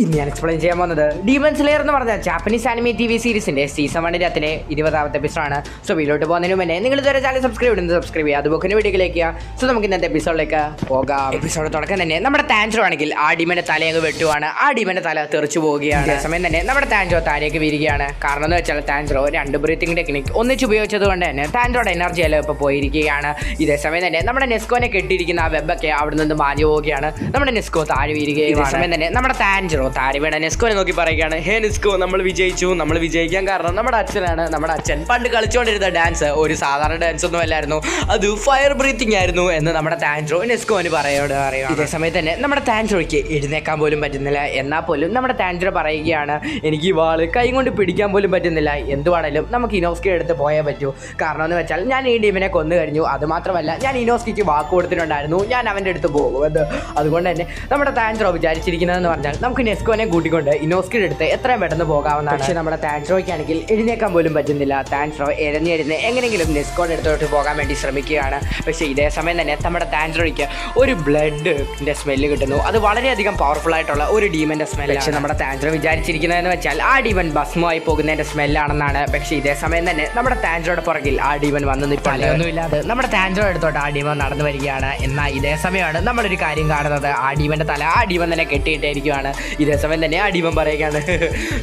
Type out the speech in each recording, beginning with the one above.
ഇന്ന് ഞാൻ എക്സ്പ്ലെയിൻ ചെയ്യാൻ പോകുന്നത് ഡീമൺ സ്ലെയർ എന്ന് പറഞ്ഞ ജാപ്പനീസ് ആനിമേ TV സീരീസിന്റെ സീസൺ 1 20ാമത്തെ എപ്പിസോഡാണ്. സോ വീഡിയോട്ട് പോകുന്നതിന് മുന്നേ നിങ്ങൾ ഇതുവരെ ചാനൽ സബ്സ്ക്രൈബ് ചെയ്യുക, അതുപോലെ വീഡിയോയിലേക്ക്. സോ നമുക്ക് ഇന്നത്തെ എപ്പിസോഡിലേക്ക് പോകാം. എപ്പിസോഡ് തുടക്കം തന്നെ നമ്മുടെ താൻജോ ആണെങ്കിൽ ആ ഡീമന്റെ തലയങ്ങ് വെട്ടുവാണ്. ആ ഡീമന്റെ തല തെറിച്ചു പോവുകയാണ്. അതേസമയം തന്നെ നമ്മുടെ താൻജോ താരേക്ക് വീരുകയാണ്. കാരണം എന്ന് വെച്ചാൽ താൻജോ 2 ബ്രീത്തിങ് ടെക്നിക് ഒന്നിച്ച് ഉപയോഗിച്ചത് കൊണ്ട് തന്നെ താൻജോയുടെ എനർജി എല്ലാം ഇപ്പോൾ പോയിരിക്കുകയാണ്. ഇതേസമയം തന്നെ നമ്മുടെ നെസ്കോനെ കെട്ടിയിരിക്കുന്ന ആ വെബൊക്കെ അവിടെ നിന്ന് മാഞ്ഞു പോവുകയാണ്. നമ്മുടെ നെസ്കോ താഴെ വീരുകയാണ്. അതേസമയം തന്നെ നമ്മുടെ താൻജോ താരി വേണ നെസ്കോനെ നോക്കി പറയുകയാണ്, ഹേ നെസ്കോ, നമ്മൾ വിജയിച്ചു. നമ്മൾ വിജയിക്കാൻ കാരണം നമ്മുടെ അച്ഛനാണ്. നമ്മുടെ അച്ഛൻ പണ്ട് കളിച്ചുകൊണ്ടിരുന്ന ഡാൻസ് ഒരു സാധാരണ ഡാൻസ് ഒന്നും അല്ലായിരുന്നു, അത് ഫയർ ബ്രീത്തിങ് ആയിരുന്നു എന്ന് നമ്മുടെ താൻജോ നെസ്കോന് പറയുകയാണ്. ഇതേ സമയത്ത് തന്നെ നമ്മുടെ താൻജോയ്ക്ക് എഴുന്നേക്കാൻ പോലും പറ്റുന്നില്ല. എന്നാൽ പോലും നമ്മുടെ താൻജോ പറയുകയാണ്, എനിക്ക് ഈ വാള് കൈ കൊണ്ട് പിടിക്കാൻ പോലും പറ്റുന്നില്ല. എന്തുവാണേലും നമുക്ക് ഇനോസ്കി എടുത്ത് പോയേ പറ്റൂ. കാരണം എന്ന് വെച്ചാൽ ഞാൻ ഈ ടീമിനെ കൊന്നു കഴിഞ്ഞു. അതുമാത്രമല്ല, ഞാൻ ഇനോസ്കിക്ക് വാക്ക് കൊടുത്തിട്ടുണ്ടായിരുന്നു ഞാൻ അവൻ്റെ അടുത്ത് പോകുമെന്ന്. അതുകൊണ്ട് തന്നെ നമ്മുടെ താൻജോ വിചാരിച്ചിരിക്കുന്നതെന്ന് പറഞ്ഞാൽ നമുക്ക് നെസ്കോനെ കൂട്ടിക്കൊണ്ട് ഇനോസ്കിയുടെ അടുത്ത് എത്രയും പെട്ടെന്ന് പോകാവുന്നതാണ്. പക്ഷേ നമ്മുടെ താൻജോയ്ക്കാണെങ്കിൽ എഴുന്നേക്കാൻ പോലും പറ്റുന്നില്ല. താൻജോ എരഞ്ഞെരുന്ന് എങ്ങനെയെങ്കിലും നെസ്കോയുടെ അടുത്തോട്ട് പോകാൻ വേണ്ടി ശ്രമിക്കുകയാണ്. പക്ഷേ ഇതേ സമയം തന്നെ നമ്മുടെ താൻജോയ്ക്ക് ഒരു ബ്ലഡിൻ്റെ സ്മെല്ല് കിട്ടുന്നു. അത് വളരെയധികം പവർഫുൾ ആയിട്ടുള്ള ഒരു ഡീമൻ്റെ സ്മെല്ല്. പക്ഷേ നമ്മുടെ താൻജോ വിചാരിച്ചിരിക്കുന്നതെന്ന് വെച്ചാൽ ആ ഡീമൻ ഭസ്മമായി പോകുന്നതിൻ്റെ സ്മെല്ലാണെന്നാണ്. പക്ഷേ ഇതേ സമയം തന്നെ നമ്മുടെ താൻജോയുടെ പുറകിൽ ആ ഡീമൻ വന്ന് നിൽപ്പൊന്നുമില്ലാതെ നമ്മുടെ താൻജോയുടെ അടുത്തോട്ട് ആ ഡീമൻ നടന്നു വരികയാണ്. എന്നാൽ ഇതേ സമയമാണ് നമ്മളൊരു കാര്യം കാണുന്നത്. ആ ഡീമൻ്റെ തല ആ ഡീമൻ തന്നെ കെട്ടിയിട്ടിരിക്കുകയാണ്. ഇതേ സമയം തന്നെ ആ ഡീമൻ പറയുകയാണ്,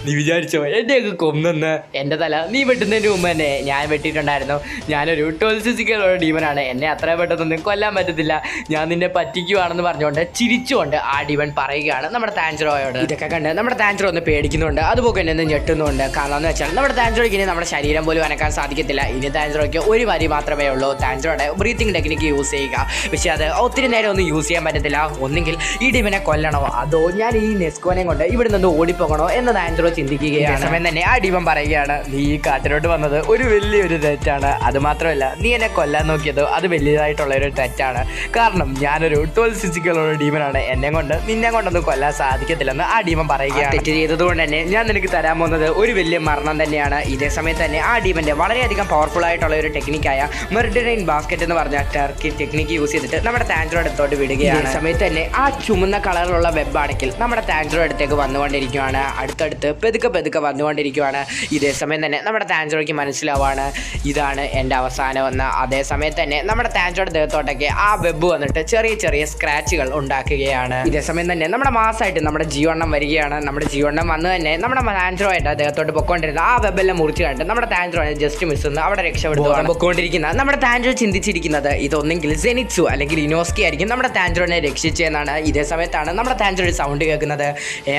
നീ വിചാരിച്ചോ എന്നെയൊക്കെ കൊന്നെന്ന്? എൻ്റെ തല നീ വെട്ടുന്നതിന് മുമ്പ് തന്നെ ഞാൻ വെട്ടിയിട്ടുണ്ടായിരുന്നു. ഞാനൊരു 12 ഫിസിക്കലുള്ള ഡീമനാണ്. എന്നെ അത്ര പെട്ടെന്നൊന്നും കൊല്ലാൻ പറ്റത്തില്ല. ഞാൻ നിന്നെ പറ്റിക്കുവാണെന്ന് പറഞ്ഞുകൊണ്ട് ചിരിച്ചുകൊണ്ട് ആ ഡീമൻ പറയുകയാണ് നമ്മുടെ താൻജോയോട്. ഇതൊക്കെ കണ്ട് നമ്മുടെ താൻജോ ഒന്ന് പേടിക്കുന്നുണ്ട്, അതുപോലെ തന്നെ ഒന്ന് ഞെട്ടുന്നുണ്ട്. കാരണം എന്ന് വെച്ചാൽ നമ്മുടെ താൻജോയ്ക്ക് ഇനി നമ്മുടെ ശരീരം പോലും അനക്കാൻ സാധിക്കത്തില്ല. ഇനി താൻജോയ്ക്ക് ഒരു വരി മാത്രമേ ഉള്ളൂ, താൻജോയുടെ ബ്രീത്തിങ് ടെക്നിക്ക് യൂസ് ചെയ്യുക. പക്ഷേ അത് ഒത്തിരി നേരം ഒന്നും യൂസ് ചെയ്യാൻ പറ്റത്തില്ല. ഒന്നെങ്കിൽ ഈ ഡീമനെ കൊല്ലണോ, അതോ ഞാൻ ഈ നെസ്കോനെ കൊണ്ട് ഇവിടെ നിന്ന് ഓടിപ്പോകണോ എന്ന് താൻജോ ചിന്തിക്കുകയാണ്. സമയം തന്നെ ആ ഡീമൻ പറയുകയാണ്, നീ ഈ കാട്ടിലോട്ട് വന്നത് ഒരു വലിയൊരു തെറ്റാണ്. അതുമാത്രമല്ല, നീ എന്നെ കൊല്ലാൻ നോക്കിയത് അത് വലിയതായിട്ടുള്ള ഒരു തെറ്റാണ്. കാരണം ഞാനൊരു 12 ഫിസിക്കലുള്ള ഡീമനാണ്. എന്നെ കൊണ്ട് നിന്നെ കൊണ്ടൊന്നും കൊല്ലാൻ സാധിക്കത്തില്ലെന്ന് ആ ഡീമൻ പറയുകയാണ്. തെറ്റ് ചെയ്തതുകൊണ്ട് തന്നെ ഞാൻ നിനക്ക് തരാൻ പോകുന്നത് ഒരു വലിയ മരണം തന്നെയാണ്. ഇതേ സമയത്ത് തന്നെ ആ ഡീമന്റെ വളരെയധികം പവർഫുൾ ആയിട്ടുള്ള ഒരു ടെക്നിക്കായ മെർഡിനൈൻ ബാസ്ക്കറ്റ് എന്ന് പറഞ്ഞ ടർക്കി ടെക്നിക്ക് യൂസ് ചെയ്തിട്ട് നമ്മുടെ താൻജോ അടുത്തോട്ട് വിടുകയാണ്. സമയത്ത് തന്നെ ആ ചുമന്ന കളറിലുള്ള വെബ് ആണെങ്കിൽ നമ്മുടെ താൻജോ അടുത്തേക്ക് വന്നുകൊണ്ടിരിക്കുകയാണ്. അടുത്തടുത്ത് പെതുക്കെ വന്നുകൊണ്ടിരിക്കുകയാണ്. ഇതേ സമയം തന്നെ നമ്മുടെ താൻജോയ്ക്ക് മനസ്സിലാവാണ് ഇതാണ് എൻ്റെ അവസാനമെന്ന്. അതേ സമയത്ത് തന്നെ നമ്മുടെ താൻജോയുടെ ദേഹത്തോട്ടൊക്കെ ആ വെബ് വന്നിട്ട് ചെറിയ സ്ക്രാച്ചുകൾ ഉണ്ടാക്കുകയാണ്. ഇതേ സമയം തന്നെ നമ്മുടെ മാസമായിട്ട് നമ്മുടെ ജീവണ്ണം വരികയാണ്. നമ്മുടെ ജീവണ്ണം വന്ന് തന്നെ നമ്മുടെ താൻജോ ആയിട്ട് ദേഹത്തോട്ട് പൊക്കോണ്ടിരുന്ന ആ വെബെല്ലാം മുറിച്ച് കണ്ടിട്ട് നമ്മുടെ താൻജോ ജസ്റ്റ് മിസ് നിന്ന് അവിടെ രക്ഷപ്പെടുത്തുകയാണ്. പൊക്കോണ്ടിരിക്കുന്ന നമ്മുടെ താൻജോ ചിന്തിച്ചിരിക്കുന്നത് ഇതൊന്നെങ്കിൽ സെനിറ്റ്സു അല്ലെങ്കിൽ ഇനോസ്കി ആയിരിക്കും നമ്മുടെ താൻജോനെ രക്ഷിച്ചതെന്നാണ്. ഇതേ സമയത്താണ് നമ്മുടെ താൻജോ ഒരു സൗണ്ട് കേൾക്കുന്നത്,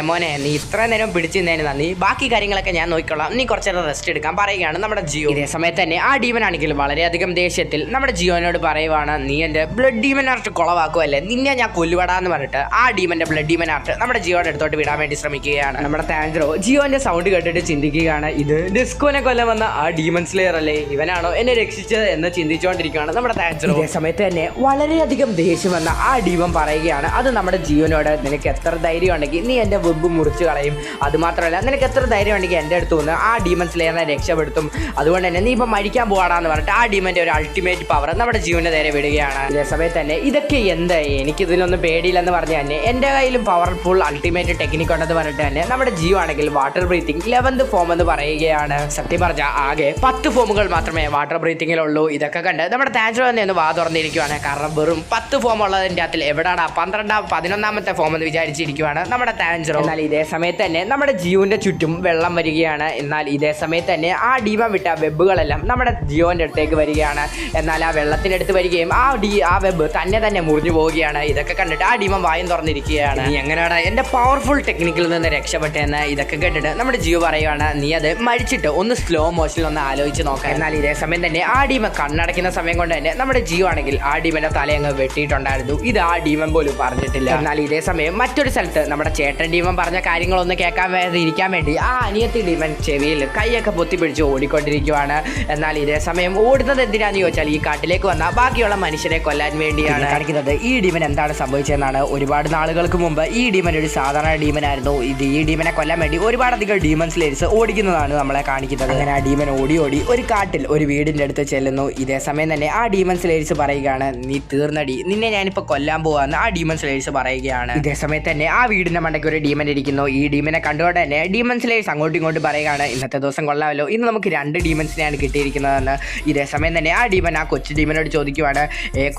മോനെ നീ ഇത്ര നേരം പിടിച്ചിരുന്നതിന് നന്ദി, ബാക്കി കാര്യങ്ങളൊക്കെ ഞാൻ നോക്കിക്കൊള്ളാം, നീ കുറച്ച് നേരം റെസ്റ്റ് എടുക്കാൻ പറയുകയാണ് നമ്മുടെ ജിയോ. ഇതേ സമയത്ത് തന്നെ ആ ഡീമൻ ആണെങ്കിൽ വളരെയധികം ദേഷ്യത്തിൽ നമ്മുടെ ജിയോനോട് പറയുവാണ്, നീ എൻ്റെ ബ്ലഡ് ഡീമൻ ആർട്ട് കുളവാക്കുമല്ലേ, നിന്നെ ഞാൻ കൊല്ലുവടാന്ന് പറഞ്ഞിട്ട് ആ ഡീമൻ്റെ ബ്ലഡ് ഡീമൻ ആർട്ട് നമ്മുടെ ജിയോയുടെ അടുത്തോട്ട് വിടാൻ വേണ്ടി ശ്രമിക്കുകയാണ്. നമ്മുടെ താൻജോ ജിയോന്റെ സൗണ്ട് കേട്ടിട്ട് ചിന്തിക്കുകയാണ്, ഇത് നെസ്കോനെ കൊല്ലാൻ വന്ന ആ ഡീമൻ സ്ലെയർ അല്ലേ, ഇവനാണോ എന്നെ രക്ഷിച്ചത് എന്ന് ചിന്തിച്ചുകൊണ്ടിരിക്കുകയാണ് നമ്മുടെ താൻജോ. ഇതേ സമയത്ത് തന്നെ വളരെയധികം ദേഷ്യം വന്ന ആ ഡീമൻ പറയുകയാണ്, അത് നമ്മുടെ ജിയോനോട്, നിനക്ക് എത്ര ധൈര്യം ഉണ്ടെങ്കിൽ നീ എൻ്റെ വെബ് മുറിച്ച് കളയും. അതുമാത്രമല്ല, നിനക്ക് എത്ര ധൈര്യം ഉണ്ടെങ്കിൽ എൻ്റെ അടുത്ത് വന്ന് ആ ഡീമൻ സ്ലെയറിനെ രക്ഷപ്പെടുത്തും. അതുകൊണ്ട് തന്നെ നീ ഇപ്പം മരിക്കാൻ പോകാടാന്ന് പറഞ്ഞിട്ട് ആ ഡീമൻ്റെ ഒരു അൾട്ടിമേറ്റ് പവർ നമ്മുടെ ജീവൻ്റെ നേരെ വിടുകയാണ്. ഇതേ സമയത്ത് തന്നെ ഇതൊക്കെ എന്താ, എനിക്കിതിലൊന്നും പേടിയില്ലെന്ന് പറഞ്ഞ് തന്നെ എൻ്റെ കയ്യിലും പവർഫുൾ അൾട്ടിമേറ്റ് ടെക്നിക്ക് ഉണ്ടെന്ന് പറഞ്ഞിട്ട് തന്നെ നമ്മുടെ ജിയോ ആണെങ്കിൽ വാട്ടർ ബ്രീത്തിങ് 11th ഫോം എന്ന് പറയുകയാണ്. സത്യം പറഞ്ഞാൽ ആകെ 10 ഫോമുകൾ മാത്രമേ വാട്ടർ ബ്രീത്തിങ്ങിലുള്ളൂ. ഇതൊക്കെ കണ്ട് നമ്മുടെ താൻജോ തന്നെ ഒന്ന് വാ തുറന്നിരിക്കുകയാണ്. കാരണം വെറും 10 ഫോം ഉള്ളതിൻ്റെ അകത്തിൽ എവിടെയാണ് 11ാമത്തെ ഫോം എന്ന് വിചാരിച്ചിരിക്കുകയാണ് നമ്മുടെ താൻജോ. എന്നാൽ ഇതേ സമയത്ത് തന്നെ നമ്മുടെ ജിയോന്റെ ചുറ്റും വെള്ളം വരികയാണ്. എന്നാൽ ഇതേ സമയത്ത് തന്നെ ആ ഡീമൻ വിട്ട വെബുകളെല്ലാം നമ്മുടെ ജിയോന്റെ അടുത്തേക്ക് വരികയാണ്. എന്നാൽ ആ വെള്ളത്തിൻ്റെ അടുത്ത് വരികയും ആ വെബ് തന്നെ മുറിഞ്ഞു പോവുകയാണ്. ഇതൊക്കെ കണ്ടിട്ട് ആ ഡീമൻ വായും തുറന്നിരിക്കുകയാണ്. നീ എങ്ങനെയാണ് എൻ്റെ പവർഫുൾ ടെക്നിക്കിൽ നിന്ന് രക്ഷപ്പെട്ടെന്ന് ഇതൊക്കെ കേട്ടിട്ട് നമ്മുടെ ജിയോ പറയുകയാണ്, നീ അത് മരിച്ചിട്ട് ഒന്ന് സ്ലോ മോഷനിൽ ഒന്ന് ആലോചിച്ച് നോക്കാം. എന്നാൽ ഇതേ സമയം തന്നെ ആ ഡീമൻ കണ്ണടയ്ക്കുന്ന സമയം കൊണ്ട് തന്നെ നമ്മുടെ ജിയോ ആണെങ്കിൽ ആ ഡീമന്റെ തലയങ്ങ് വെട്ടിയിട്ടുണ്ടായിരുന്നു. ഇത് ആ ഡീമൻ പോലും പറഞ്ഞിട്ടില്ല. എന്നാൽ ഇതേ സമയം മറ്റൊരു സ്ഥലത്ത് നമ്മുടെ ചേട്ടൻ ഡീമൻ പറഞ്ഞ കാര്യങ്ങളൊന്ന് കേൾക്കാൻ ഇരിക്കാൻ വേണ്ടി ആ അനിയത്തി ഡീമൻ ചെവിയിൽ കൈയൊക്കെ പൊത്തിപ്പിടിച്ച് ഓടിക്കൊണ്ടിരിക്കുകയാണ്. എന്നാൽ ഇതേ സമയം ഓടുന്നത് എന്തിനാന്ന് ചോദിച്ചാൽ ഈ കാട്ടിലേക്ക് വന്ന ബാക്കിയുള്ള മനുഷ്യരെ കൊല്ലാൻ വേണ്ടിയാണ് കാണിക്കുന്നത്. ഈ ഡീമൻ എന്താണ് സംഭവിച്ചതെന്നാണ്, ഒരുപാട് നാളുകൾക്ക് മുമ്പ് ഈ ഡീമൻ ഒരു സാധാരണ ഡീമനായിരുന്നു. ഈ ഡീമനെ കൊല്ലാൻ വേണ്ടി ഒരുപാടധികം ഡീമൺ സ്ലേയേഴ്സ് ഓടിക്കുന്നതാണ് നമ്മളെ കാണിക്കുന്നത്. അങ്ങനെ ആ ഡീമൻ ഓടി ഒരു കാട്ടിൽ ഒരു വീടിൻ്റെ അടുത്ത് ചെല്ലുന്നു. ഇതേ സമയം തന്നെ ആ ഡീമൺ സ്ലേയേഴ്സ് പറയുകയാണ്, നീ തീർന്നടി, നിന്നെ ഞാനിപ്പോൾ കൊല്ലാൻ പോവാന്ന് ആ ഡീമൺ സ്ലേയേഴ്സ് പറയുകയാണ്. ഇതേ സമയത്ത് തന്നെ ആ വീടിൻ്റെ മണ്ടയ്ക്ക് മുകളിലേക്ക് ഒരു ഡീമൻ ഇരിക്കുന്നു. ഈ ഡീമനെ കണ്ടുകൊണ്ട് തന്നെ ഡീമൻ സ്ലേയേഴ്സ് അങ്ങോട്ടും ഇങ്ങോട്ടും പറയുകയാണ്, ഇന്നത്തെ ദിവസം കൊള്ളാമല്ലോ, ഇന്ന് നമുക്ക് 2 ഡീമൻസിനെയാണ് കിട്ടിയിരിക്കുന്നതെന്ന്. ഇതേ സമയം തന്നെ ആ ഡീമൻ ആ കൊച്ചു ഡീമനോട് ചോദിക്കുവാണ്,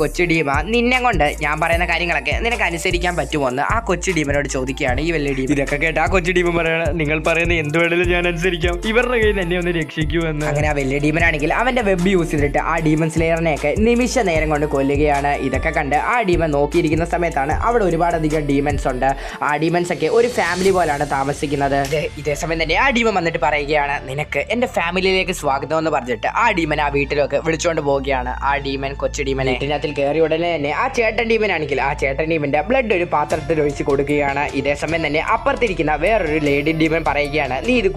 കൊച്ചു ഡീമ, നിന്നെ കൊണ്ട് ഞാൻ പറയുന്ന കാര്യങ്ങളൊക്കെ നിനക്ക് അനുസരിക്കാൻ പറ്റുമോ എന്ന് ആ കൊച്ചു ഡീമനോട് ചോദിക്കുകയാണ് ഈ വലിയ ഡീമൻ. ഇതൊക്കെ കേട്ട് ആ കൊച്ചു ഡീമൻ പറയണം, നിങ്ങൾ പറയുന്ന എന്ത് വേണേലും ഞാൻ അനുസരിക്കാം, ഇവരുടെ കയ്യിൽ എന്നെ ഒന്ന് രക്ഷിക്കൂ എന്ന്. അങ്ങനെ ആ വലിയ ഡീമനാണെങ്കിൽ അവന്റെ വെബ് യൂസ് ചെയ്തിട്ട് ആ ഡീമൻ സ്ലേയറിനെയൊക്കെ നിമിഷ നേരം കൊണ്ട് കൊല്ലുകയാണ്. ഇതൊക്കെ കണ്ട് ആ ഡീമൻ നോക്കിയിരിക്കുന്ന സമയത്താണ് അവിടെ ഒരുപാടധികം ഡീമൻസ് ഉണ്ട്. ആ ഡീമൻസ് ഒക്കെ ഒരു ഫാമിലി പോലാണ് താമസിക്കുന്നത്. ഇതേ സമയം തന്നെ ആ ഡീമൻ വന്നിട്ട് പറയുകയാണ്, നിനക്ക് എന്റെ ഫാമിലിയിലേക്ക് സ്വാഗതം എന്ന് പറഞ്ഞിട്ട് ആ ഡീമൻ ആ വീട്ടിലൊക്കെ വിളിച്ചുകൊണ്ട് പോവുകയാണ്. ആ ഡീമൻ കൊച്ചു ഡീമനെ വീട്ടിനകത്തിൽ കയറി ഉടനെ തന്നെ ആ ചേട്ടൻ ഡീമൻ ആണെങ്കിൽ ആ ചേട്ടൻ ഡീമന്റെ ബ്ലഡ് ഒരു പാത്രത്തിൽ ഒഴിച്ച് കൊടുക്കുകയാണ്. ഇതേ സമയം തന്നെ അപ്പുറത്തിരിക്കുന്ന വേറൊരു ലേഡി ഡീമൻ പറയുകയാണ്, നീ ഇത്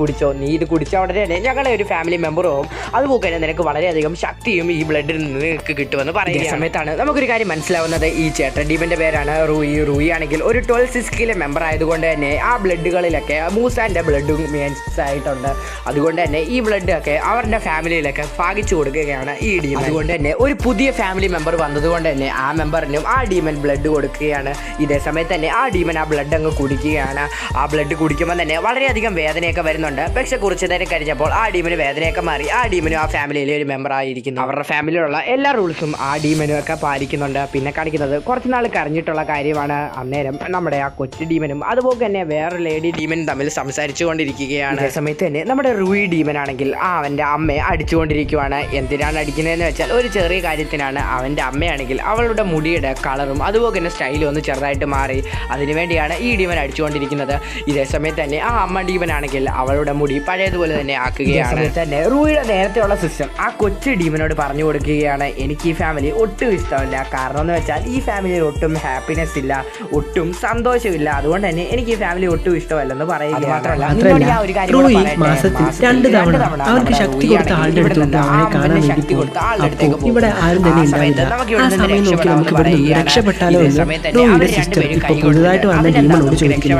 കുടിച്ച ഉടനെ തന്നെ ഞങ്ങളെ ഒരു ഫാമിലി മെമ്പറും അതുപോലെ തന്നെ നിനക്ക് വളരെയധികം ശക്തിയും ഈ ബ്ലഡിൽ നിന്ന് നിനക്ക് കിട്ടുമെന്ന് പറയുന്ന സമയത്താണ് നമുക്കൊരു കാര്യം മനസ്സിലാവുന്നത്. ഈ ചേട്ടൻ ഡീമന്റെ പേരാണ് റൂയി ആണെങ്കിൽ ഒരു 12 മെമ്പർ ആയതുകൊണ്ട് തന്നെ ആ ബ്ലഡുകളിലൊക്കെ മൂസാന്റെ ബ്ലഡും മീൻസ് ആയിട്ടുണ്ട്. അതുകൊണ്ട് തന്നെ ഈ ബ്ലഡ് ഒക്കെ അവരുടെ ഫാമിലിയിലൊക്കെ ഭാഗിച്ചു കൊടുക്കുകയാണ് ഈ ഡീമൻ. അതുകൊണ്ട് തന്നെ ഒരു പുതിയ ഫാമിലി മെമ്പർ വന്നതുകൊണ്ട് തന്നെ ആ മെമ്പറിനും ആ ഡീമൻ ബ്ലഡ് കൊടുക്കുകയാണ്. ഇതേ സമയത്ത് തന്നെ ആ ഡീമൻ ആ ബ്ലഡ് അങ്ങ് കുടിക്കുകയാണ്. ആ ബ്ലഡ് കുടിക്കുമ്പോൾ തന്നെ വളരെയധികം വേദനയൊക്കെ വരുന്നുണ്ട്. പക്ഷെ കുറച്ച് നേരം കഴിഞ്ഞപ്പോൾ ആ ഡീമന് വേദനയൊക്കെ മാറി ആ ഡീമനും ആ ഫാമിലിയിലെ ഒരു മെമ്പർ ആയിരിക്കുന്നു. അവരുടെ ഫാമിലിയിലുള്ള എല്ലാ റൂൾസും ആ ഡീമനും ഒക്കെ പാലിക്കുന്നുണ്ട്. പിന്നെ കാണിക്കുന്നത് കുറച്ചുനാൾ കരഞ്ഞിട്ടുള്ള കാര്യമാണ്. അന്നേരം നമ്മുടെ ആ കൊച്ചു ഡീമനും അതുപോലെ തന്നെ വേറെ ലേഡി ഡീമനും തമ്മിൽ സംസാരിച്ചു കൊണ്ടിരിക്കുകയാണ്. അതേ സമയത്ത് തന്നെ നമ്മുടെ റൂയി ഡീമൻ ആണെങ്കിൽ അവൻ്റെ അമ്മയെ അടിച്ചുകൊണ്ടിരിക്കുകയാണ്. എന്തിനാണ് അടിക്കുന്നതെന്ന് വെച്ചാൽ ഒരു ചെറിയ കാര്യത്തിനാണ്. അവൻ്റെ അമ്മയാണെങ്കിൽ അവളുടെ മുടിയുടെ കളറും അതുപോലെ തന്നെ സ്റ്റൈലും ഒന്ന് ചെറുതായിട്ട് മാറി. അതിനുവേണ്ടിയാണ് ഈ ഡീമൻ അടിച്ചുകൊണ്ടിരിക്കുന്നത്. ഇതേ സമയത്ത് തന്നെ ആ അമ്മ ഡീമൻ ആണെങ്കിൽ അവളുടെ മുടി പഴയതുപോലെ തന്നെ ആക്കുകയാണ്. തന്നെ റൂയിയുടെ നേരത്തെയുള്ള സിസ്റ്റം ആ കൊച്ചു ഡീമനോട് പറഞ്ഞു കൊടുക്കുകയാണ്, എനിക്ക് ഈ ഫാമിലി ഒട്ടും ഇഷ്ടമല്ല. കാരണം എന്ന് വെച്ചാൽ ഈ ഫാമിലിയിൽ ഒട്ടും ഹാപ്പിനെസ് ഇല്ല, ഒട്ടും സന്തോഷമില്ല. അതുകൊണ്ട് തന്നെ എനിക്ക് ഈ ഫാമിലി ഒട്ടും ഇഷ്ടമല്ലെന്ന് പറയുക മാത്രമല്ല മാസത്തിൽ 2 തവണ അവർക്ക് ശക്തി കൊടുത്ത ആളുടെ അടുത്തുണ്ട് അവനെ കാണാൻ വേണ്ടി പോകും. ഇവിടെ ആരും തന്നെ ഉണ്ടാവില്ല. ആ സമയം നോക്കി നമുക്ക് ഇവിടെ നിന്ന് രക്ഷപ്പെട്ടാലോ എന്ന് റൂയിയുടെ സിസ്റ്റർ ഇപ്പോൾ പുതുതായിട്ട് വന്ന ഡീമനോട് ചോദിക്കുന്നു.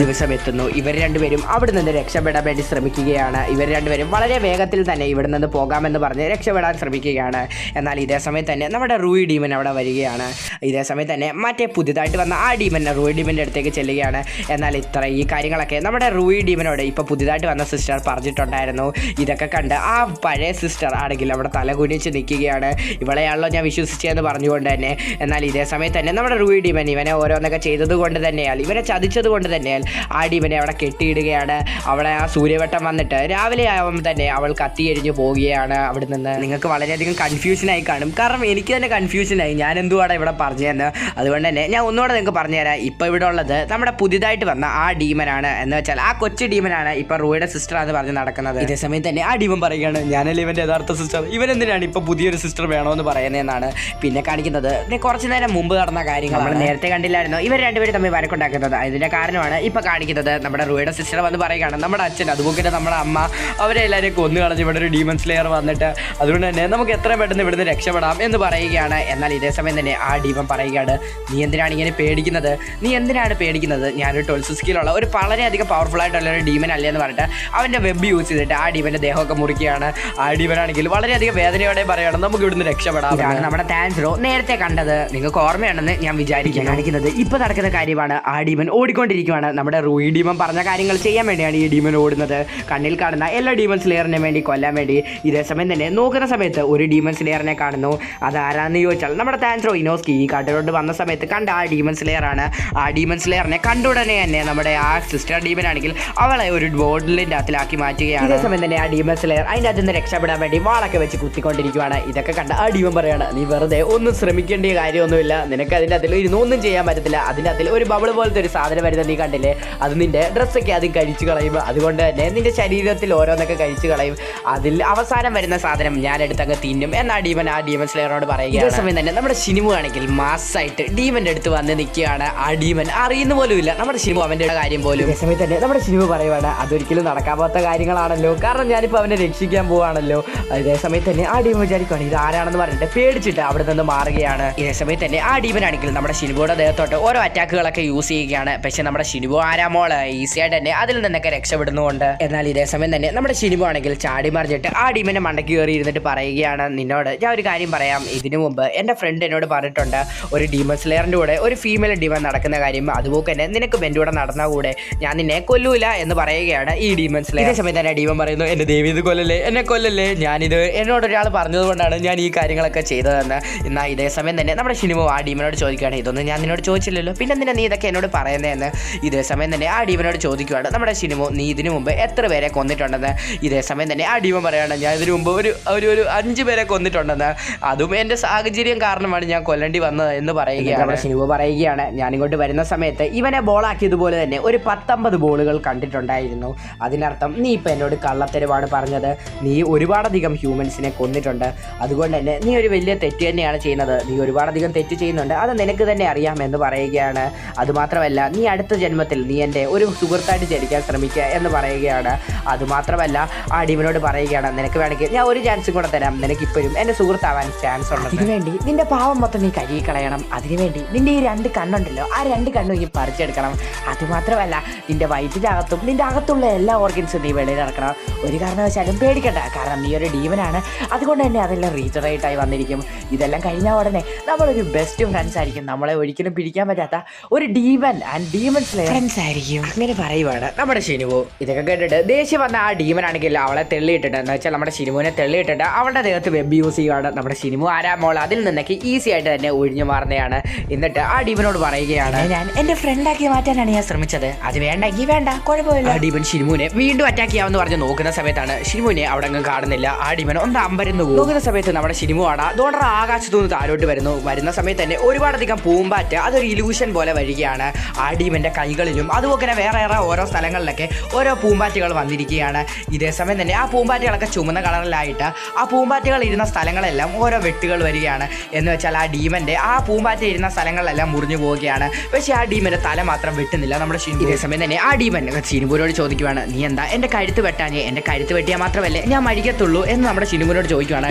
ദിവസം എത്തുന്നു. ഇവർ രണ്ടുപേരും അവിടെ നിന്ന് രക്ഷപ്പെടാൻ വേണ്ടി ശ്രമിക്കുകയാണ്. ഇവർ രണ്ടുപേരും വളരെ വേഗത്തിൽ തന്നെ ഇവിടെ നിന്ന് പോകാമെന്ന് പറഞ്ഞ് രക്ഷപ്പെടാൻ ശ്രമിക്കുകയാണ്. എന്നാൽ ഇതേ സമയത്ത് തന്നെ നമ്മുടെ റൂയി ഡീമൻ അവിടെ വരികയാണ്. ഇതേ സമയത്ത് തന്നെ മറ്റേ പുതിയതായിട്ട് വന്ന ആ ഡീമൻ റൂയി ഡീമൻ്റെ അടുത്തേക്ക് ചെല്ലുകയാണ്. എന്നാൽ ഈ കാര്യങ്ങളൊക്കെ നമ്മുടെ റൂയി ഡീമനോട് ഇപ്പോൾ പുതിയതായിട്ട് വന്ന സിസ്റ്റർ പറഞ്ഞിട്ടുണ്ടായിരുന്നു. ഇതൊക്കെ കണ്ട് ആ പഴയ സിസ്റ്റർ ആണെങ്കിൽ അവിടെ തലകുനിച്ച് നിൽക്കുകയാണ്. ഇവളെയാണല്ലോ ഞാൻ വിശ്വസിച്ചതെന്ന് പറഞ്ഞുകൊണ്ട് തന്നെ. എന്നാൽ ഇതേ സമയത്ത് തന്നെ നമ്മുടെ റൂയി ഡീമൻ ഇവനെ ഓരോന്നൊക്കെ ചെയ്തത് കൊണ്ട് തന്നെയാൽ ഇവരെ ചതിച്ചത് കൊണ്ട് തന്നെയാൽ ആ ഡീമനെ അവിടെ കെട്ടിയിടുകയാണ്. അവിടെ ആ സൂര്യവട്ടം വന്നിട്ട് രാവിലെ ആവുമ്പോൾ തന്നെ അവൾ കത്തിയെരിഞ്ഞു പോവുകയാണ് അവിടെ നിന്ന്. നിങ്ങൾക്ക് വളരെയധികം കൺഫ്യൂഷനായി കാണും. കാരണം എനിക്ക് തന്നെ കൺഫ്യൂഷനായി, ഞാൻ എന്തുവാണ് ഇവിടെ പറഞ്ഞതെന്ന്. അതുകൊണ്ട് തന്നെ ഞാൻ ഒന്നുകൂടെ നിങ്ങൾക്ക് പറഞ്ഞുതരാം. ഇപ്പോൾ ഇവിടെ ഉള്ളത് നമ്മുടെ പുതിയതായിട്ട് വന്ന ആ ഡീമനാണ്. എന്ന് വെച്ചാൽ ആ കൊച്ചു ഡീമനാണ് ഇപ്പോൾ റൂയുടെ സിസ്റ്റർ എന്ന് പറഞ്ഞ് നടക്കുന്നത്. ഇതേ സമയത്ത് തന്നെ ആ ഡീമൻ പറയുകയാണ്, ഞാനല്ലേ ഇവൻ്റെ യഥാർത്ഥ സിസ്റ്റർ, ഇവനെന്തിനാണ് ഇപ്പോൾ പുതിയൊരു സിസ്റ്റർ വേണമെന്ന് പറയുന്നതെന്നാണ്. പിന്നെ കാണിക്കുന്നത് കുറച്ച് നേരം മുമ്പ് നടന്ന കാര്യങ്ങൾ നമ്മൾ നേരത്തെ കണ്ടില്ലായിരുന്നു. ഇവർ രണ്ടുപേരും തമ്മിൽ വരക്കുണ്ടാക്കുന്നത്. അതിൻ്റെ കാരണമാണ് ഇപ്പോൾ കാണിക്കുന്നത്. നമ്മുടെ റൂയുടെ സിസ്റ്റർ വന്ന് പറയുകയാണ്, നമ്മുടെ അച്ഛൻ അതുപോലെ നമ്മുടെ അമ്മ അവരെ എല്ലാവരെയും കൊന്നു കളഞ്ഞ് ഇവിടെ ഒരു ഡീമൻ സ്ലെയർ വന്നിട്ട് അതുകൊണ്ട് തന്നെ നമുക്ക് എത്രയും പെട്ടെന്ന് ഇവിടുന്ന് രക്ഷപ്പെടാം എന്ന് പറയുകയാണ്. എന്നാൽ ഇതേ സമയം തന്നെ ആ ഡീമൻ പറയുകയാണ്, നീ എന്തിനാണ് ഇങ്ങനെ പേടിക്കുന്നത്, നീ എന്തിനാണ് പേടിക്കുന്നത്, ഞാനൊരു 12 സ്കില്ലുള്ള ഒരു വളരെയധികം പവർഫുൾ ആയിട്ടുള്ള ഒരു ഡീമൻ അല്ലേ എന്ന് പറഞ്ഞിട്ട് അവൻ്റെ വെബ് യൂസ് ചെയ്തിട്ട് ആ ഡീമൻ്റെ ദേഹമൊക്കെ മുറിക്കുകയാണ്. ആ ഡീമനാണെങ്കിൽ വളരെയധികം വേദനയോടെ പറയണം, നമുക്ക് ഇവിടുന്ന് രക്ഷപ്പെടാം. ഇതാണ് നമ്മുടെ താൻസ്രോ നേരത്തെ കണ്ടത്. നിങ്ങൾക്ക് ഓർമ്മയുണ്ടെന്ന് ഞാൻ വിചാരിക്കാൻ കാണിക്കുന്നത് ഇപ്പോൾ നടക്കുന്ന കാര്യമാണ്. ആ ഡീമൻ ഓടിക്കൊണ്ടിരിക്കുകയാണ്. നമ്മുടെ റൂയി ഡീമൻ പറഞ്ഞ കാര്യങ്ങൾ ചെയ്യാൻ വേണ്ടിയാണ് ഈ ഡീമൻ ഓടുന്നത്. കണ്ണിൽ കാണുന്ന എല്ലാ ഡീമൻ സ്ലെയറിനെ വേണ്ടി കൊല്ലാൻ വേണ്ടി. ഇതേ സമയം തന്നെ നോക്കുന്ന സമയത്ത് ഒരു ഡീമൻ സ്ലെയറിനെ കാണുന്നു. അതാരാന്ന് ചോദിച്ചാൽ നമ്മുടെ താൻസ്രോ ഇനോസ്കി ഈ കാട്ടിലോട്ട് വന്ന സമയത്ത് കണ്ട ആ ഡീമൻ സ്ലെയർ ആണ്. ആ ഡീമൻ സ്ലെയറിനെ കണ്ടുടനെ തന്നെ നമ്മുടെ ആ സിസ്റ്റർ ഡീമൻ ആണെങ്കിൽ അവളെ ഒരു ബോട്ടിലിൻ്റെ അകത്തിലാക്കി മാറ്റുകയാണ്. ഇതേ സമയം തന്നെ ആ ഡീമൻ സ്ലെയർ അതിൻ്റെ അകത്ത് നിന്ന് രക്ഷപ്പെടാൻ വേണ്ടി വാളൊക്കെ വെച്ച് കുത്തിക്കൊണ്ടിരിക്കുകയാണ്. ഇതൊക്കെ കണ്ട ആ ഡീമൻ പറയാണ്, നീ വെറുതെ ഒന്നും ശ്രമിക്കേണ്ട കാര്യമൊന്നുമില്ല, നിനക്ക് അതിൻ്റെ അതിൽ ഇരുന്നൊന്നും ചെയ്യാൻ പറ്റത്തില്ല. അതിൻ്റെ അതിൽ ഒരു ബബിൾ പോലത്തെ ഒരു സാധനം വരുന്നത് നീ കണ്ടില്ലേ, അത് നിന്റെ ഡ്രസ്സൊക്കെ അത് കഴിച്ചു കളയും. അതുകൊണ്ട് തന്നെ നിന്റെ ശരീരത്തിൽ ഓരോന്നൊക്കെ കഴിച്ചു കളയും. അതിൽ അവസാനം വരുന്ന സാധനം ഞാൻ എടുത്തങ്ങ് തിന്നും എന്നാ ആ ഡീമൻ സ്ലെയറിനോട് പറയുക. ഇതേ സമയം തന്നെ നമ്മുടെ ഷിനിമു ആണെങ്കിൽ മാസ്സായിട്ട് ഡീമൻ്റെ അടുത്ത് വന്ന് നിൽക്കുകയാണ്. ആ ഡീമൻ അറിയുന്ന പോലും ഇല്ല നമ്മുടെ ഷിനിമു അവൻ്റെ കാര്യം പോലും. ഇതേ സമയത്ത് തന്നെ നമ്മുടെ ഷിനിമു പറയുവാണ്, അതൊരിക്കലും നടക്കാൻ പോകാത്ത കാര്യങ്ങളാണല്ലോ, കാരണം ഞാനിപ്പോൾ അവനെ രക്ഷിക്കാൻ പോവാണല്ലോ. ഇതേ സമയത്ത് തന്നെ ആ ഡീമൻ വിചാരിക്കുകയാണ് ഇത് ആരാണെന്ന് പറഞ്ഞിട്ട് പേടിച്ചിട്ട് അവിടെ നിന്ന് മാറുകയാണ്. ഇതേ സമയത്ത് തന്നെ ആ ഡീമൻ ആണെങ്കിൽ നമ്മുടെ ഷിനിബുയുടെ ദേഹത്തോട്ട് ഓരോ അറ്റാക്കുകളൊക്കെ യൂസ് ചെയ്യുകയാണ്. പക്ഷെ നമ്മുടെ ഷിനിബു ആരാമോള് ഈസി ആയിട്ട് തന്നെ അതിൽ നിന്നൊക്കെ രക്ഷപ്പെടുന്നുണ്ട്. എന്നാൽ ഇതേ സമയം തന്നെ നമ്മുടെ ഷിനിബു ആണെങ്കിൽ ചാടി മറിഞ്ഞിട്ട് ആ ഡീമന്റെ മണ്ടയ്ക്ക് കയറി ഇരുന്നിട്ട് പറയുകയാണ്, നിന്നോട് ഞാൻ ഒരു കാര്യം പറയാം. ഇതിനു മുമ്പ് എൻ്റെ ഫ്രണ്ട് എന്നോട് പറഞ്ഞിട്ടുണ്ട് ഒരു ഡീമൻ സ്ലെയറിൻ്റെ കൂടെ ഒരു ഫീമെയിൽ ഡീമൻ നടക്കുന്ന കാര്യം. അത് അതുപോലെ തന്നെ നിനക്കും എൻ്റെ കൂടെ നടന്നാൽ കൂടെ ഞാൻ നിന്നെ കൊല്ലൂല എന്ന് പറയുകയാണ് ഈ ഡീമൺ സ്ലേയർ. ഇതേ സമയത്ത് തന്നെ ഡീമൺ പറയുന്നു, എൻ്റെ ദേവി ഇത് കൊല്ലല്ലേ, എന്നെ കൊല്ലല്ലേ, ഞാനിത് എന്നോടൊരാൾ പറഞ്ഞതുകൊണ്ടാണ് ഞാൻ ഈ കാര്യങ്ങളൊക്കെ ചെയ്തതെന്ന്. എന്നാൽ ഇതേ സമയം തന്നെ നമ്മുടെ ഷിനുമോ ആ ഡീമനോട് ചോദിക്കുകയാണ്, ഇതൊന്നും ഞാൻ നിന്നോട് ചോദിച്ചില്ലല്ലോ, പിന്നെ എന്തിനാ നീ ഇതൊക്കെ എന്നോട് പറയുന്നതെന്ന്. ഇതേ സമയം തന്നെ ആ ഡീമനോട് ചോദിക്കുകയാണ് നമ്മുടെ ഷിനുമോ, നീ ഇതിനു മുമ്പ് എത്ര പേരെ കൊന്നിട്ടുണ്ടെന്ന്. ഇതേ സമയം തന്നെ ആ ഡീമൻ പറയുകയാണ്, ഞാൻ ഇതിനു മുമ്പ് ഒരു 5 പേരെ കൊന്നിട്ടുണ്ടെന്ന്, അതും എൻ്റെ സാഹചര്യം കാരണമാണ് ഞാൻ കൊല്ലേണ്ടി വന്നത് എന്ന് പറയുകയാണ്. നമ്മുടെ ഷിനുമോ പറയുകയാണ്, ഞാനിങ്ങോട്ട് വരുന്ന സമയത്ത് ഇവനെ ബോളാക്കിയതുപോലെ തന്നെ ഒരു 19 ബോളുകൾ കണ്ടിട്ടുണ്ടായിരുന്നു. അതിനർത്ഥം നീ ഇപ്പം എന്നോട് കള്ളത്തരവാണ് പറഞ്ഞത്. നീ ഒരുപാടധികം ഹ്യൂമൻസിനെ കൊന്നിട്ടുണ്ട്, അതുകൊണ്ട് തന്നെ നീ ഒരു വലിയ തെറ്റ് തന്നെയാണ് ചെയ്യുന്നത്. നീ ഒരുപാടധികം തെറ്റ് ചെയ്യുന്നുണ്ട്, അത് നിനക്ക് തന്നെ അറിയാമെന്ന് പറയുകയാണ്. അതുമാത്രമല്ല, നീ അടുത്ത ജന്മത്തിൽ നീ എൻ്റെ ഒരു സുഹൃത്തായിട്ട് ജനിക്കാൻ ശ്രമിക്കുക എന്ന് പറയുകയാണ്. അതുമാത്രമല്ല ആ ഡീമനോട് പറയുകയാണ്, നിനക്ക് വേണമെങ്കിൽ ഞാൻ ഒരു ചാൻസും കൂടെ തരാം, നിനക്ക് ഇപ്പോഴും എൻ്റെ സുഹൃത്താവാൻ ചാൻസ് ഉണ്ട്. അതിനുവേണ്ടി നിന്റെ പാവം മൊത്തം നീ കഴുകി കളയണം. അതിനുവേണ്ടി നിന്റെ ഈ 2 കണ്ണുണ്ടല്ലോ, ആ 2 കണ്ണും നീ പറിച്ചെടുക്കണം. അതുമാത്രമല്ല, നിന്റെ വയറ്റിനകത്തും നിന്റെ അകത്തുള്ള എല്ലാ ഓർഗൻസും നീ വെളിയിലിറക്കണം. ഒരു കാരണവശാലും പേടിക്കണ്ട, കാരണം നീ ഒരു ഡീമനാണ്. അതുകൊണ്ട് തന്നെ അതെല്ലാം റീജനറേറ്റ് ആയി വന്നിരിക്കും. ഇതെല്ലാം കഴിഞ്ഞ ഉടനെ നമ്മളൊരു ബെസ്റ്റ് ഫ്രണ്ട്സ് ആയിരിക്കും. നമ്മളെ ഒരിക്കലും പിടിക്കാൻ പറ്റാത്ത ഒരു demon and demon slayer friends ആയിരിക്കും. അങ്ങനെ പറയുവാണ് നമ്മുടെ ഷിനുവോ. ഇതൊക്കെ കേട്ടിട്ട് ദേഷ്യം വന്ന ആ ഡീമൻ ആണെങ്കിൽ അവളെ തെള്ളിയിട്ടിട്ട്, എന്ന് വെച്ചാൽ നമ്മുടെ ഷിനുവിനെ തെള്ളിയിട്ടിട്ട് അവളുടെ ദേഹത്ത് വെബ് യൂസ് ചെയ്യുവാണ്. നമ്മുടെ ഷിനുമോ ആരാമോൾ അതിൽ നിന്നൊക്കെ ഈസി ആയിട്ട് തന്നെ ഒഴിഞ്ഞു മാറുന്നതാണ്. എന്നിട്ട് ആ ഡീമനോട് പറയുകയാണ്, ഞാൻ എൻ്റെ ഫ്രണ്ടാക്കി മാറ്റാനാണ് ഞാൻ ശ്രമിച്ചത്, അത് വേണ്ടെങ്കിൽ വേണ്ട, കുഴപ്പമില്ല. ആ ഡീമൻ ഷിനുവിനെ വീണ്ടും അറ്റാക്ക് ചെയ്യാമെന്ന് പറഞ്ഞ് നോക്കുന്ന സമയത്താണ് ഷിനുവിനെ അവിടെ അങ്ങ് കാണുന്നില്ല. ആ ഡീമൻ ഒന്ന് അമ്പരന്ന് നോക്കുന്ന സമയത്ത് നമ്മുടെ ഷിനുമോ ആണ് ദോണ്ടറ ആകാശത്തു നിന്ന് താഴോട്ട് വരുന്ന സമയത്ത് തന്നെ ഒരുപാടധികം പൂമ്പാറ്റ് അതൊരു ഇലൂഷൻ പോലെ വരികയാണ്. ആ ഡീമന്റെ കൈകളിലും അതുപോലെ തന്നെ വേറെ ഓരോ സ്ഥലങ്ങളിലൊക്കെ ഓരോ പൂമ്പാറ്റുകൾ വന്നിരിക്കുകയാണ്. ഇതേ സമയം തന്നെ ആ പൂമ്പാറ്റുകളൊക്കെ ചുമന്ന കളറിലായിട്ട് ആ പൂമ്പാറ്റുകൾ ഇരുന്ന സ്ഥലങ്ങളെല്ലാം ഓരോ വെട്ടുകൾ വരികയാണ്. എന്ന് വെച്ചാൽ ആ ഡീമന്റെ ആ പൂമ്പാറ്റ ഇരുന്ന സ്ഥലങ്ങളിലെല്ലാം മുറിഞ്ഞു പോവുകയാണ്. പക്ഷേ ആ ഡീമന്റെ തല മാത്രം വെട്ടുന്നില്ല നമ്മുടെ ഷിനുബു. ഇതേ സമയം തന്നെ ആ ഡീമൻ ഷിനുബുവിനോട് ചോദിക്കുവാണ്, നീ എന്താ എൻ്റെ കഴുത്ത് വെട്ടാഞ്ഞേ, എൻ്റെ കഴുത്ത് വെട്ടിയാൽ മാത്രമല്ലേ ഞാൻ മരിക്കത്തുള്ളൂ എന്ന് നമ്മുടെ ഷിനുബുവിനോട് ചോദിക്കുവാണ്.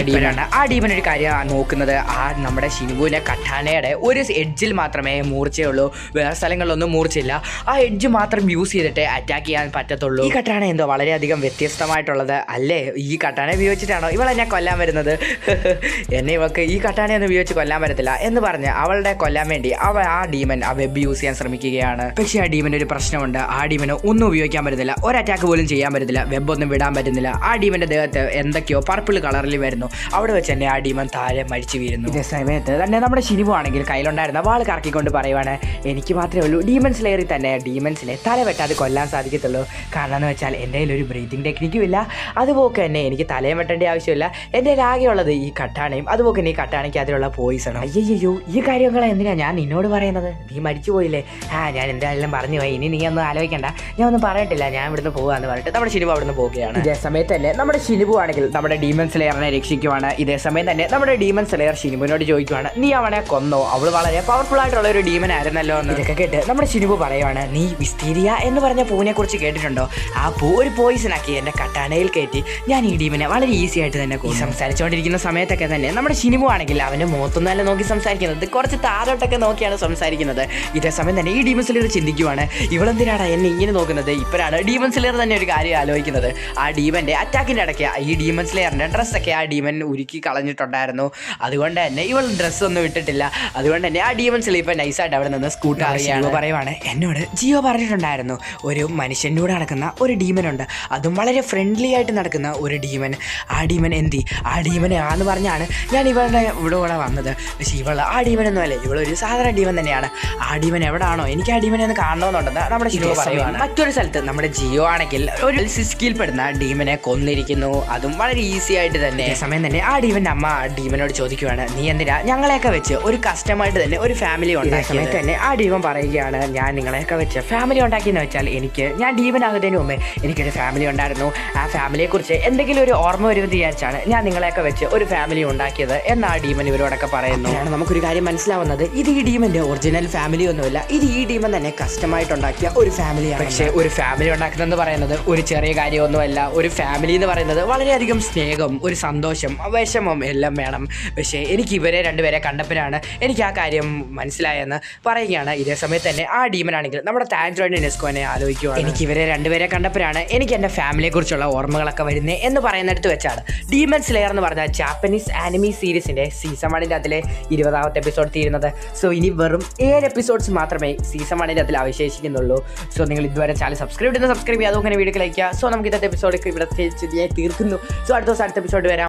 ആ ഡീമൻ ഒരു കാര്യം നോക്കുന്നത്, ആ നമ്മുടെ ഷിനുബുവിനെ കട്ടാനയുടെ ഒരു എഡ്ജിൽ മാത്രമേ മൂർച്ചയുള്ളൂ, വേറെ സ്ഥലങ്ങളിലൊന്നും മൂർച്ചയില്ല. ആ എഡ്ജ് മാത്രം യൂസ് ചെയ്തിട്ട് അറ്റാക്ക് ചെയ്യാൻ പറ്റത്തുള്ളൂ. ഈ കട്ടാന എന്തോ വളരെയധികം വ്യത്യസ്തമായിട്ടുള്ളത് അല്ലേ? ഈ കട്ടാന ഉപയോഗിച്ചിട്ടാണോ ഇവൾ എന്നെ കൊല്ലാൻ വരുന്നത്? എന്നെ ഇവൾക്ക് ഈ കട്ടാനയൊന്നും ഉപയോഗിച്ച് കൊല്ലാൻ പറ്റത്തില്ല എന്ന് പറഞ്ഞ് അവളുടെ കൊല്ലാൻ വേണ്ടി ആ ഡീമൻ ആ വെബ് യൂസ് ചെയ്യാൻ ശ്രമിക്കുകയാണ്. പക്ഷേ ആ ഡീമന് ഒരു പ്രശ്നമുണ്ട്. ആ ഡീമന് ഒന്നും ഉപയോഗിക്കാൻ പറ്റുന്നില്ല, ഒരു അറ്റാക്ക് പോലും ചെയ്യാൻ പറ്റുന്നില്ല, വെബൊന്നും വിടാൻ പറ്റുന്നില്ല. ആ ഡീമന്റെ ദേഹത്ത് എന്തൊക്കെയോ പർപ്പിൾ കളറിൽ വരുന്നു. അവിടെ വെച്ച് തന്നെ ആ ഡീമൻ താഴെ മരിച്ചു വീഴുന്നു. ഇതേ സമയത്ത് തന്നെ നമ്മുടെ ഷിനുബു ആണെങ്കിൽ കയ്യിലുണ്ടായിരുന്ന വാൾ കറക്കിക്കൊണ്ട് പറയുവാണ്, എനിക്ക് മാത്രമേ ഉള്ളൂ ഡീമൻ സ്ലേയറിൽ തന്നെ ഡീമൻസിനെ തല വെട്ടാതെ കൊല്ലാൻ സാധിക്കത്തുള്ളൂ. കാരണം എന്ന് വെച്ചാൽ എൻ്റെ കയ്യിൽ ഒരു ബ്രീതിങ് ടെക്നിക്കും ഇല്ല, അതുപോലെ തന്നെ എനിക്ക് തലയും വെട്ടേണ്ട ആവശ്യമില്ല. എൻ്റെ ആകെയുള്ളത് ഈ കട്ടാണയും അതുപോലെ തന്നെ ഈ കട്ടാണയ്ക്ക് അതിലുള്ള പോയിസണും. അയ്യോ, ഈ കാര്യങ്ങളെ എന്തിനാണ് ഞാൻ നിന്നോട് പറയുന്നത്? നീ മരിച്ചു പോയില്ലേ? ഞാൻ എന്തായാലും പറഞ്ഞു പോയി, ഇനി നീ ഒന്നും ആലോചിക്കണ്ട, ഞാൻ ഒന്നും പറഞ്ഞിട്ടില്ല, ഞാൻ ഇവിടുന്ന് പോകാന്ന് പറഞ്ഞിട്ട് നമ്മുടെ ഷിനുബു അവിടുന്ന് പോവുകയാണ്. ഇതേ സമയത്ത് തന്നെ നമ്മുടെ ഷിനുബു ആണെങ്കിൽ നമ്മുടെ ഡീമൻ സ്ലേയറിനെ രക്ഷിക്കുവാണ്. ഇതേ സമയം തന്നെ നമ്മുടെ ഡീമൻ സ്ലേയർ ഷിനുബുവിനോട് ചോദിക്കുവാണ്, നീ അവനെ കൊന്നോ? അവൾ വളരെ പവർഫുൾ ആയിട്ടുള്ള ഒരു ഡീമൻ ആയിരുന്നല്ലോ എന്ന്. ഇതൊക്കെ കേട്ട് നമ്മുടെ ഷിനുബു പറയുവാണ്, നീ വിസ്തീരിയ എന്ന് പറഞ്ഞ പൂവിനെ കുറിച്ച് കേട്ടിട്ടുണ്ടോ? ആ പൂ ഒരു പോയിസൺ ആക്കി എൻ്റെ കട്ടാനയിൽ കയറ്റി ഞാൻ ഈ ഡീമനെ വളരെ ഈസി ആയിട്ട് തന്നെ സംസാരിച്ചുകൊണ്ടിരിക്കുന്ന സമയത്തൊക്കെ തന്നെ നമ്മുടെ ഷിനുബു ആണെങ്കിൽ അവൻ്റെ മുഖത്തൊന്നല്ല നോക്കി സംസാരിക്കുന്നത്, കുറച്ച് താഴോട്ടൊക്കെ നോക്കിയാണ് സംസാരിക്കുന്നത്. ഇതേ സമയം തന്നെ ഈ ഡീമൻ സ്ലേയർ ചിന്തിക്കുവാണ്, ഇവളെന്തിനാണ് എന്നെ ഇങ്ങനെ നോക്കുന്നത്? ഇപ്പോഴാണ് ഡീമൻ സ്ലേയർ തന്നെ ഒരു കാര്യം ആലോചിക്കുന്നത്. ആ ഡീമൻ്റെ അറ്റാക്കിൻ്റെ ഇടയ്ക്ക് ഈ ഡീമൻ സ്ലേയറിൻ്റെ ഡ്രസ്സൊക്കെ ആ ഡീമൻ ഉരുക്കി കളഞ്ഞിട്ടുണ്ടായിരുന്നു. അതുകൊണ്ട് തന്നെ ഇവൾ ഡ്രസ്സൊന്നും ഇട്ടിട്ടില്ല. അതുകൊണ്ട് തന്നെ ആ ഡീമൻ സ്ലേയർ ഇപ്പം നൈസായിട്ട് അവിടെ നിന്ന് സ്കൂട്ടർ പറയുവാണ്, എന്നോട് ജിയോ പറഞ്ഞിട്ടുണ്ടായിരുന്നു ഒരു മനുഷ്യൻ്റെ കൂടെ നടക്കുന്ന ഒരു ഡീമനുണ്ട്, അതും വളരെ ഫ്രണ്ട്ലി ആയിട്ട് നടക്കുന്ന ഒരു ഡീമൻ. ആ ഡീമൻ ആ ഡീമനെ ആന്ന് പറഞ്ഞാണ് ഞാൻ ഇവിടെ കൂടെ വന്നത്. പക്ഷേ ഇവൾ ആ ഡീമനൊന്നും അല്ലേ, ഇവളൊരു സാധാരണ ഡീമൻ തന്നെയാണ്. ആ ഡീമൻ എവിടെയാണോ എനിക്ക് ആ ഡീമനെ ഒന്ന് കാണണമെന്നുണ്ടെന്ന് നമ്മുടെ ജിയോ പറയുവാണ്. മറ്റൊരു സ്ഥലത്ത് നമ്മുടെ ജിയോ ആണെങ്കിൽ ഒരു സിസ്കിൽപ്പെടുന്ന ഡീമനെ കൊന്നിരിക്കുന്നു, അതും വളരെ ഈസി ആയിട്ട് തന്നെ. സമയം തന്നെ ആ ഡീമൻ്റെ അമ്മ ഡീമനോട് ചോദിക്കുവാണ്, നീ എന്തിനാ ഞങ്ങളെയൊക്കെ വെച്ച് ഒരു കസ്റ്റമായിട്ട് തന്നെ ഒരു ഫാമിലി ഉണ്ടാക്കിയ സമയത്ത് തന്നെ ആ ഡീമൻ പറയുകയാണ്, ഞാൻ നിങ്ങളെയൊക്കെ വെച്ച് ഫാമിലി ഉണ്ടാക്കിയെന്ന് വെച്ചാൽ ഞാൻ ഡീമൻ ആകുന്നതിന് മുമ്പേ എനിക്കൊരു ഫാമിലി ഉണ്ടായിരുന്നു. ആ ഫാമിലിയെക്കുറിച്ച് എന്തെങ്കിലും ഒരു ഓർമ്മ വരുമെന്ന് വിചാരിച്ചാണ് ഞാൻ നിങ്ങളെയൊക്കെ വെച്ച് ഒരു ഫാമിലി ഉണ്ടാക്കിയത് എന്ന് ആ ഡീമൻ ഇവരോടൊക്കെ പറയുന്നു. നമുക്കൊരു കാര്യം മനസ്സിലാവുന്നത്, ഇത് ഈ ഡീമന്റെ ഒറിജിനൽ ഫാമിലി ഒന്നുമില്ല, ഇത് ഈ ഡീമൻ തന്നെ കസ്റ്റമായിട്ട് ഉണ്ടാക്കിയ ഒരു ഫാമിലിയാണ്. പക്ഷേ ഒരു ഫാമിലി ഉണ്ടാക്കുന്നതെന്ന് പറയുന്നത് ഒരു ചെറിയ കാര്യമൊന്നുമല്ല. ഒരു ഫാമിലി എന്ന് പറയുന്നത് വളരെയധികം സ്നേഹം, ഒരു സന്തോഷം, വിഷമം എല്ലാം വേണം. പക്ഷേ എനിക്ക് ഇവരെ രണ്ടുപേരെ കണ്ടപ്പോഴാണ് എനിക്ക് ആ കാര്യം മനസ്സിലായെന്ന് പറയുകയാണ്. ഇതേ സമയത്ത് തന്നെ ആ ഡീമനാണെങ്കിൽ നമ്മുടെ താങ്ക്സ് നെസ്കോനെ ആലോചിക്കുകയാണ്, എനിക്ക് ഇവരെ രണ്ടുപേരെ കണ്ടപ്പോഴാണ് എനിക്ക് എൻ്റെ ഫാമിലിയെ കുറിച്ചുള്ള ഓർമ്മകളൊക്കെ വരുന്നത് എന്ന് പറയുന്നിടത്ത് വെച്ചാണ് ഡീമൻ സ്ലേയർ എന്ന് പറഞ്ഞ ജാപ്പനീസ് ആനിമി സീരീസിൻ്റെ സീസൺ 1 അതിലെ 20ാമത്തെ എപ്പിസോഡ് തീരുന്നത്. സോ ഇനി വെറും 7 എപ്പിസോഡ്സ് മാത്രമേ മാത്രമേ സീസൺ 1 അതിൽ അവശേഷിക്കുന്നുള്ളൂ. സോ നിങ്ങൾ ഇതുവരെ ചാനൽ സബ്സ്ക്രൈബ് ചെയ്യുക, അതുപോലെ വീഡിയോ ലൈക്ക് ചെയ്യുക. സോ നമുക്ക് ഇന്നത്തെ എപ്പിസോഡ് ഇവിടെ തീർക്കുന്നു. സോ അടുത്ത ദിവസം അടുത്ത എപ്പിസോഡ് വരാം.